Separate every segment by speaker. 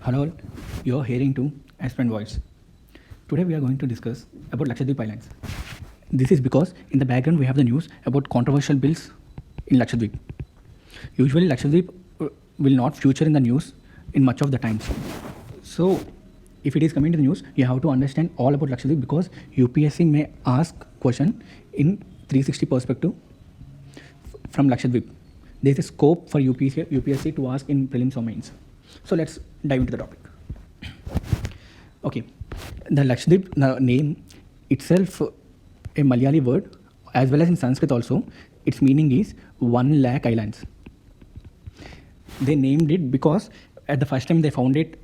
Speaker 1: Hello, you're hearing to Aspirant Voice. Today we are going to discuss about Lakshadweep Islands. This is because in the background we have the news about controversial bills in Lakshadweep. Usually Lakshadweep will not feature in the news in much of the times. So if it is coming to the news, you have to understand all about Lakshadweep because UPSC may ask question in 360 perspective from Lakshadweep. There is a scope for UPSC to ask in prelims or mains. So let's dive into the topic. Okay, the Lakshadweep name itself a Malayali word as well as in Sanskrit also. Its meaning is 1 lakh islands. They named it because at the first time they found it,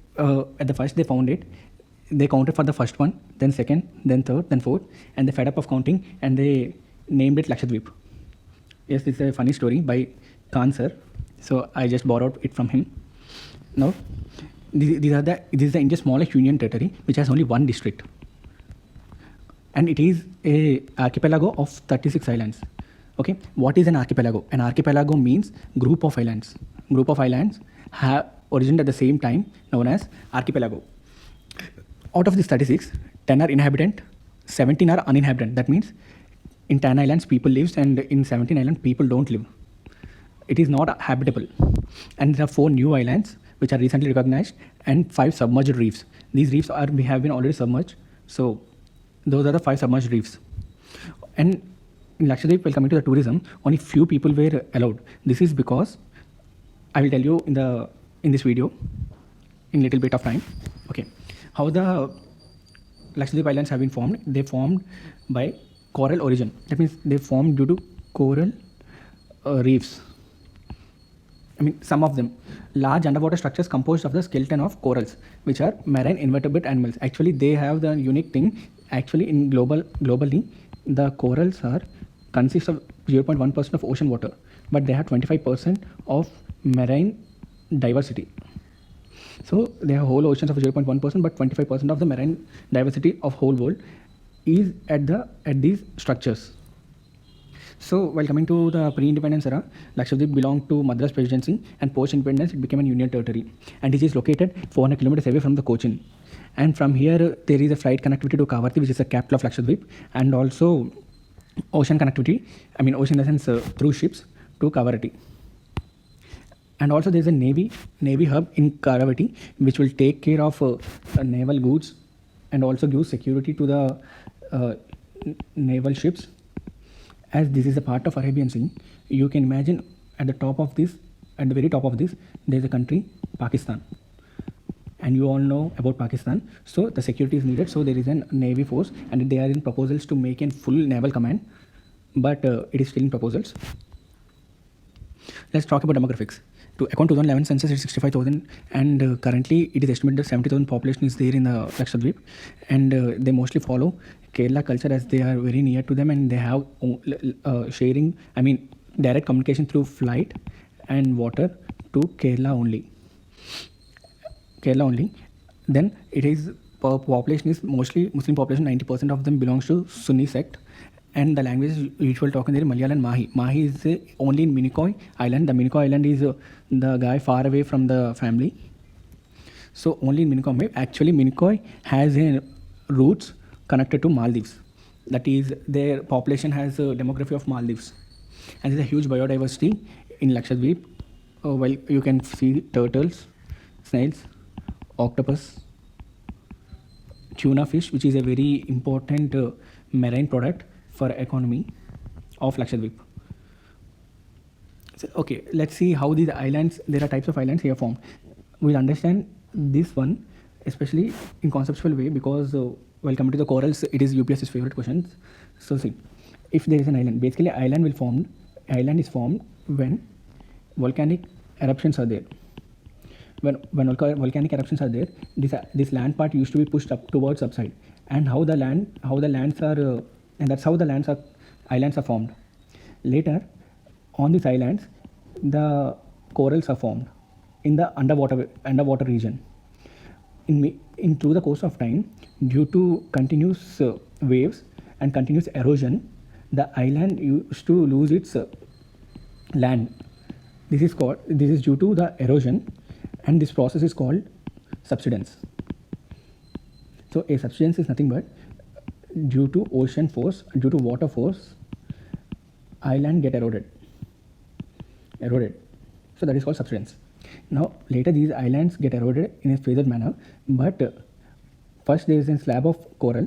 Speaker 1: they counted for the first one, then second, then third, then fourth, and they fed up of counting and they named it Lakshadweep. Yes, this is a funny story by Khan sir. So I just borrowed it from him. Now, this is the India's smallest union territory, which has only one district, and it is a archipelago of 36 islands. Okay, what is an archipelago? An archipelago means group of islands. Group of islands have originated at the same time, known as archipelago. Out of these 36, 10 are inhabitant, 17 are uninhabitant. That means in 10 islands people live, and in 17 islands people don't live. It is not habitable, and there are 4 new islands which are recently recognized and 5 submerged reefs. These reefs have been already submerged, so those are the 5 submerged reefs. And in Lakshadweep, while coming to the tourism, only few people were allowed. This is because I will tell you in this video in little bit of time. Okay, how the Lakshadweep Islands have been formed? They formed by coral origin. That means they formed due to coral reefs. I mean, some of them. Large underwater structures composed of the skeleton of corals, which are marine invertebrate animals. Actually, they have the unique thing. Actually, globally, the corals consist of 0.1% of ocean water, but they have 25% of marine diversity. So they have whole oceans of 0.1%, but 25% of the marine diversity of whole world is at these structures. So while coming to the pre-independence era, Lakshadweep belonged to Madras Presidency, and post-independence it became a union territory, and it is located 400 kilometers away from the Cochin. And from here there is a flight connectivity to Kavaratti, which is the capital of Lakshadweep, and also ocean connectivity. I mean ocean in the sense through ships to Kavaratti. And also there is a navy hub in Kavaratti, which will take care of naval goods and also give security to the naval ships. As this is a part of Arabian Sea, you can imagine at the very top of this, there is a country, Pakistan. And you all know about Pakistan. So the security is needed. So there is a navy force, and they are in proposals to make a full naval command, but it is still in proposals. Let's talk about demographics. To account 2011 census, it's 65,000, and currently it is estimated that 70,000 population is there in the Lakshadweep, and they mostly follow Kerala culture as they are very near to them, and they have sharing, I mean direct communication through flight and water to Kerala only. Then it is population is mostly Muslim population. 90% of them belongs to Sunni sect, and the language usual talking there Malayalam and Mahi. Mahi is only in Minicoy Island. The Minicoy Island is the guy far away from the family, so only in Minicoy. Actually, Minicoy has a roots connected to Maldives. That is, their population has a demography of Maldives, and there's a huge biodiversity in Lakshadweep. Well, you can see turtles, snails, octopus, tuna fish, which is a very important marine product for economy of Lakshadweep. So, okay, let's see how these islands, there are types of islands here formed. We'll understand this one especially in conceptual way because while coming to the corals, it is UPSC's favorite questions. So see, if there is an island, basically island is formed when volcanic eruptions are there. When volcanic eruptions are there, this land part used to be pushed up towards upside, and that's how the islands are formed. Later, on these islands, the corals are formed in the underwater region. Through the course of time, due to continuous waves and continuous erosion, the island used to lose its land. This is due to the erosion, and this process is called subsidence. So a subsidence is nothing but due to ocean force, due to water force, island get eroded. So that is called subsidence. Now later these islands get eroded in a phased manner, but first there is a slab of coral.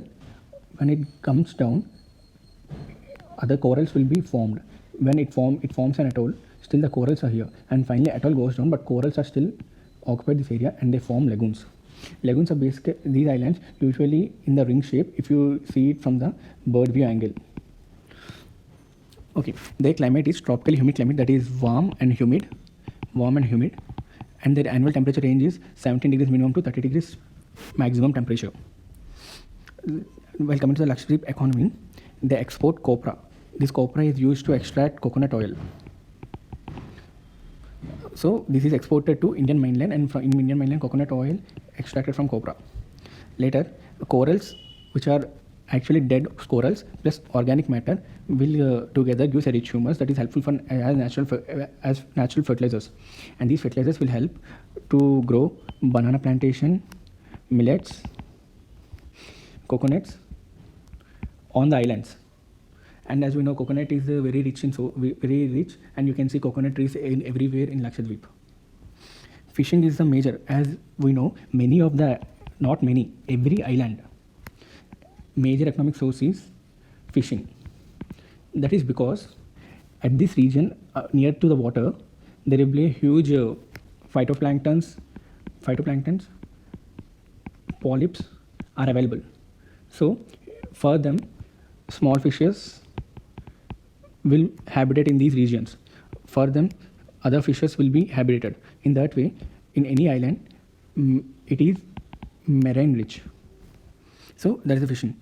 Speaker 1: When it comes down, other corals will be formed. When it forms an atoll. Still the corals are here, and finally atoll goes down, but corals are still occupied this area, and they form lagoons. Lagoons are basically these islands, usually in the ring shape if you see it from the bird view angle. Okay, their climate is tropical humid climate, that is warm and humid, and their annual temperature range is 17 degrees minimum to 30 degrees maximum temperature. While coming to the Lakshadweep economy, they export copra. This copra is used to extract coconut oil. So this is exported to Indian mainland, and from Indian mainland coconut oil extracted from copra. Later, corals, which are actually dead corals plus organic matter, will together give a rich humus that is helpful for as natural fertilizers, and these fertilizers will help to grow banana plantation, millets, coconuts on the islands. And as we know, coconut is very rich, and you can see coconut trees everywhere in Lakshadweep. Fishing is the major, as we know, every island major economic source is fishing. That is because at this region near to the water, there will be a huge phytoplanktons, polyps are available. So for them, small fishes will habitate in these regions. For them, other fishes will be habitated. In that way, in any island, it is marine rich. So that is the fishing.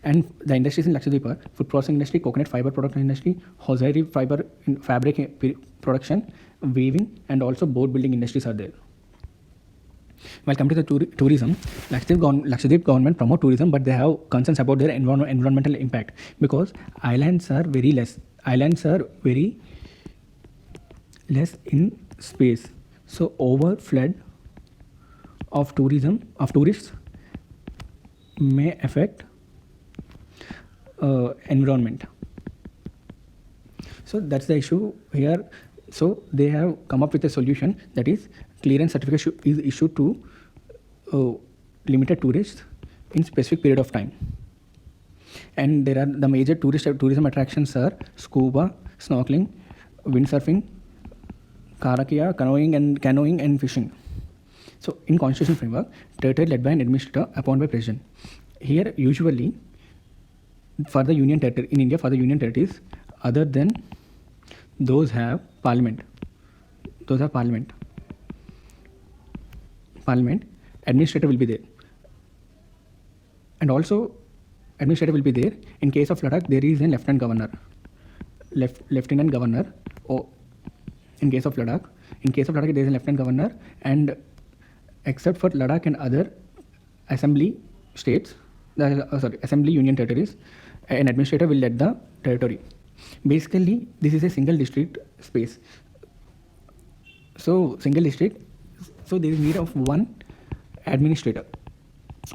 Speaker 1: And the industries in Lakshadweep are food processing industry, coconut fiber production industry, hosiery fiber fabric production, weaving, and also boat building industries are there. While coming to the tourism, Lakshadweep government promote tourism, but they have concerns about their environmental impact, because islands are very less in space. So overflood of tourists may affect environment. So that's the issue here. So they have come up with a solution, that is clearance certificate is issued to limited tourists in specific period of time. And there are the major tourism attractions are scuba, snorkeling, windsurfing, karakia, canoeing and fishing. So in constitution framework, territory led by an administrator appointed by president. Here usually for the union territory in India, for the union territories other than those have parliament, administrator will be there, and also administrator will be there. In case of Ladakh, there is a lieutenant governor. Or in case of Ladakh, there is a lieutenant governor, and except for Ladakh and other assembly states, assembly union territories, an administrator will lead the territory. Basically, this is a single district space. So single district, so there is need of one administrator.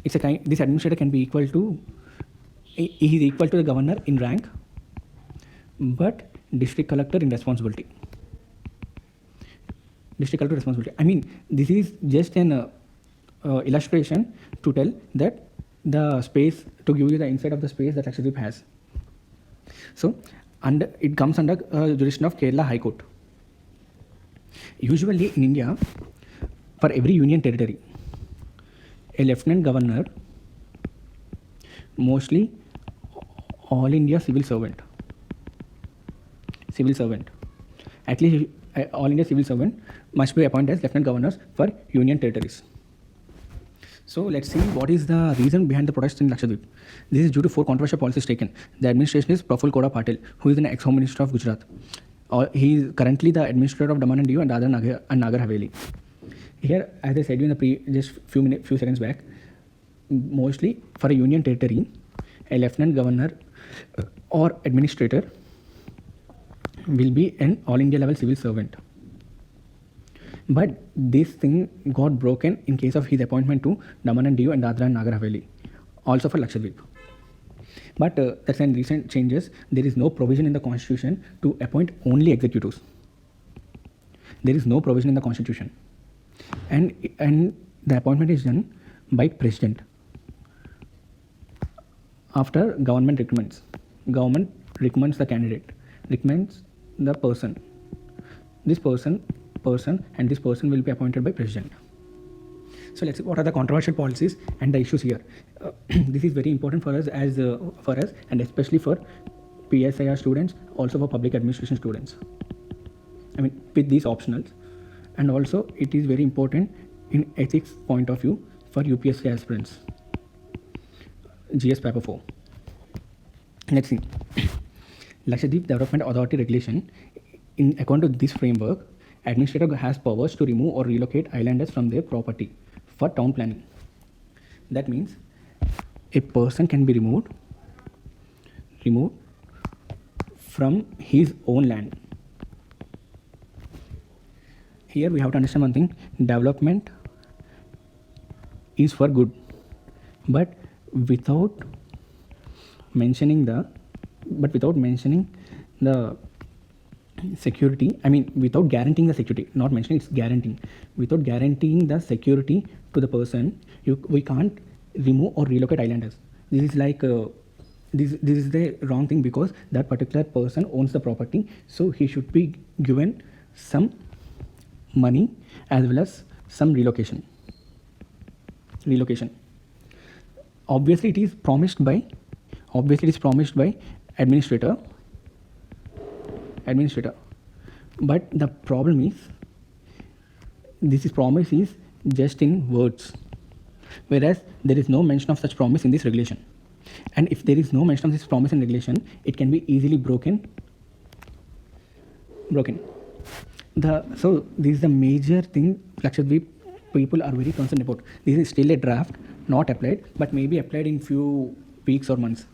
Speaker 1: This administrator can be equal to the governor in rank, but district collector in responsibility. I mean, this is just an illustration to tell that the space, to give you the insight of the space that Lakshadweep has. So it comes under jurisdiction of Kerala High Court. Usually in India, for every union territory, a lieutenant governor, mostly all India civil servant, at least all India civil servant must be appointed as lieutenant governors for union territories. So let's see what is the reason behind the protests in Lakshadweep. This is due to 4 controversial policies taken. The administration is Praful Koda Patil, who is an ex-Home Minister of Gujarat. He is currently the administrator of Daman and Diu and Dadra and Nagar Haveli. Here, as I said in the just few seconds back, mostly for a union territory, a lieutenant governor or administrator will be an all India level civil servant. But this thing got broken in case of his appointment to Daman and Diu and Dadra and Nagar Haveli, also for Lakshadweep. But that's in recent changes. There is no provision in the constitution to appoint only executives. There is no provision in the constitution, and the appointment is done by president after government recommends. Government recommends the candidate, recommends the person. This person, and this person will be appointed by president. So let's see what are the controversial policies and the issues here. This is very important for us and especially for PSIR students, also for public administration students. I mean, with these optionals, and also it is very important in ethics point of view for UPSC aspirants. GS paper 4. Let's see. Lakshadweep Development Authority regulation. In according to this framework, administrator has powers to remove or relocate islanders from their property for town planning. That means a person can be removed from his own land. Here we have to understand one thing: development is for good, but without mentioning the security, I mean without guaranteeing the security, not mentioning, it's guaranteeing. Without guaranteeing the security to the person, we can't remove or relocate islanders. This is like this is the wrong thing, because that particular person owns the property, so he should be given some money as well as some relocation. Obviously it is promised by administrator, but the problem is this promise is just in words, whereas there is no mention of such promise in this regulation. And if there is no mention of this promise in regulation, it can be easily broken. So this is the major thing Lakshadweep people are very concerned about. This is still a draft, not applied, but maybe applied in few weeks or months.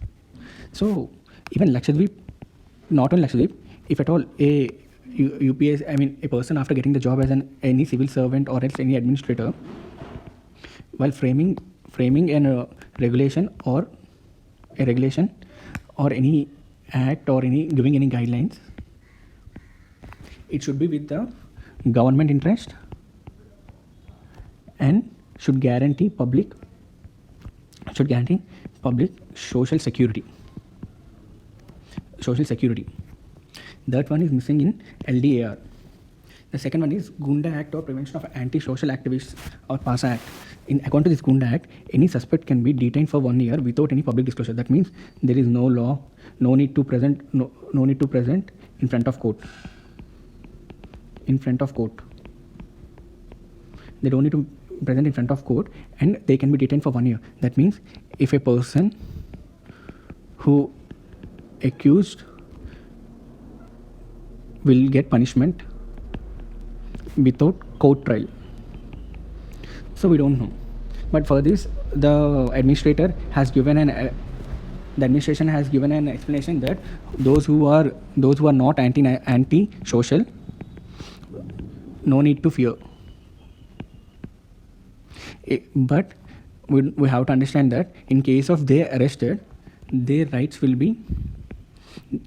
Speaker 1: So even Lakshadweep, not only Lakshadweep, if at all a UPS, I mean a person after getting the job as any civil servant or else any administrator, while framing a regulation or any act or giving any guidelines, it should be with the government interest and should guarantee public social security. That one is missing in LDAR. The second one is Gunda Act, or Prevention of Anti-Social Activists, or PASA Act. According to this Gunda Act, any suspect can be detained for 1 year without any public disclosure. That means there is no law, no need to present in front of court. They don't need to present in front of court, and they can be detained for 1 year. That means if a person who accused will get punishment without court trial. So we don't know. But for this, the administration has given an explanation that those who are not anti-social, no need to fear. But we have to understand that in case of they arrested, their rights will be,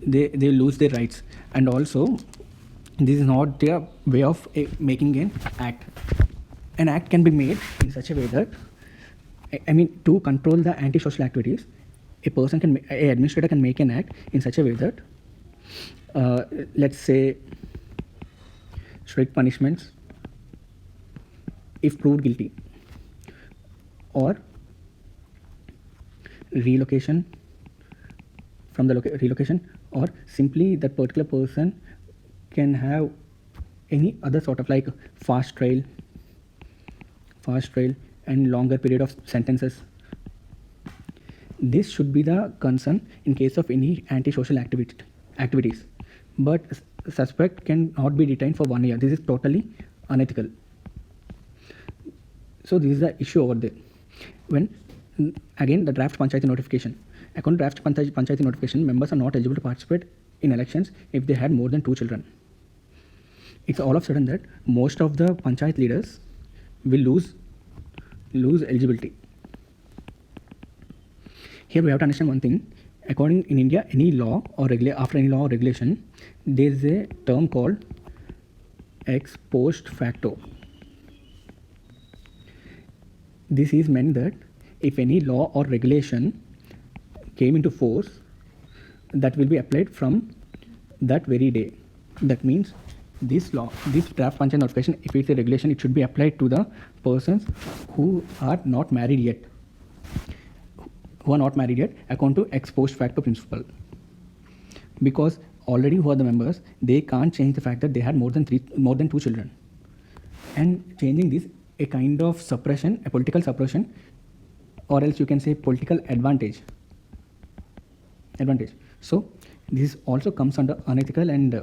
Speaker 1: they lose their rights. And also, this is not their way of making an act. An act can be made in such a way that, I mean, to control the anti-social activities, an administrator can make an act in such a way that, let's say, strict punishments if proved guilty, or relocation from the relocation, or simply that particular person can have any other sort of like fast trial and longer period of sentences. This should be the concern in case of any anti-social activities. But suspect cannot be detained for 1 year. This is totally unethical. So this is the issue over there. When again the draft Panchayati notification. According to draft Panchayati notification, members are not eligible to participate in elections if they had more than 2 children. it's all of a sudden that most of the panchayat leaders will lose eligibility. Here we have to understand one thing. According in India, any law or after any law or regulation, there is a term called ex post facto. This is meant that if any law or regulation came into force, that will be applied from that very day. That means this law, this draft panchayat notification, if it's a regulation, it should be applied to the persons who are not married yet. According to ex post facto principle. Because already who are the members, they can't change the fact that they had more than 2 children. And changing this, a kind of suppression, a political suppression, or else you can say political advantage. So this also comes under unethical, and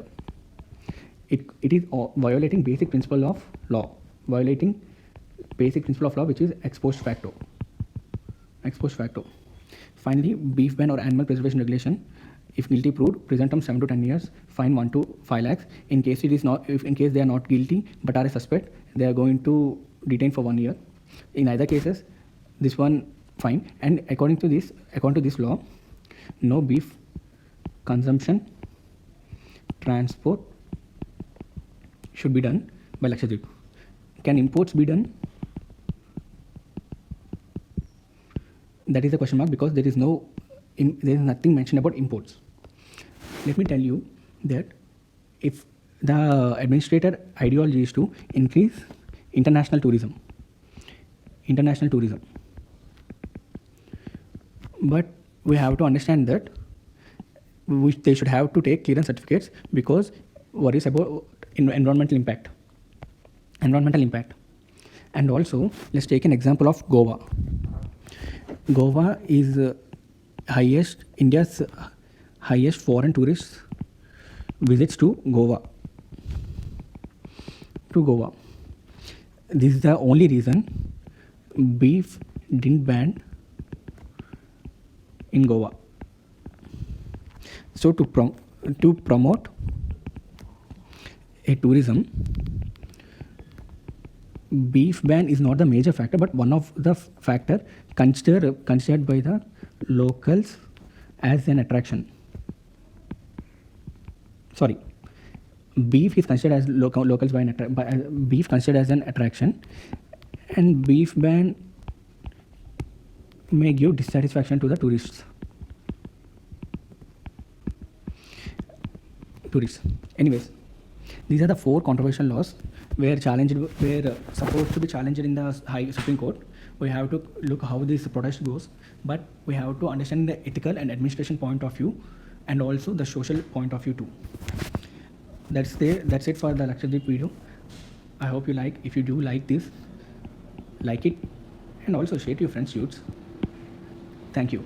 Speaker 1: it is violating basic principle of law, which is ex post facto. Finally, beef ban or animal preservation regulation, if guilty proved, prison term 7 to 10 years, fine 1 to 5 lakhs. In case it is not, if in case they are not guilty but are a suspect, they are going to detain for 1 year. In either cases, this one fine. And according to this law, no beef consumption, transport should be done by Lakshadweep. Can imports be done? That is a question mark, because there is nothing mentioned about imports. Let me tell you that if the administrator ideology is to increase international tourism, but we have to understand that they should have to take clearance certificates, because worries about environmental impact. And also, let's take an example of Goa. Goa is India's highest foreign tourist visits to Goa. This is the only reason beef didn't ban in Goa. So to promote a tourism, beef ban is not the major factor, but one of the factor considered by the locals as an attraction. Sorry, beef is considered as locals beef considered as an attraction, and beef ban may give dissatisfaction to the tourists. Anyways, these are the 4 controversial laws were supposed to be challenged in the High Supreme Court. We have to look how this protest goes, but we have to understand the ethical and administration point of view, and also the social point of view too. That's it for the Lakshadweep video. I hope you like. If you do like this, like it, and also share to your friends, youths. Thank you.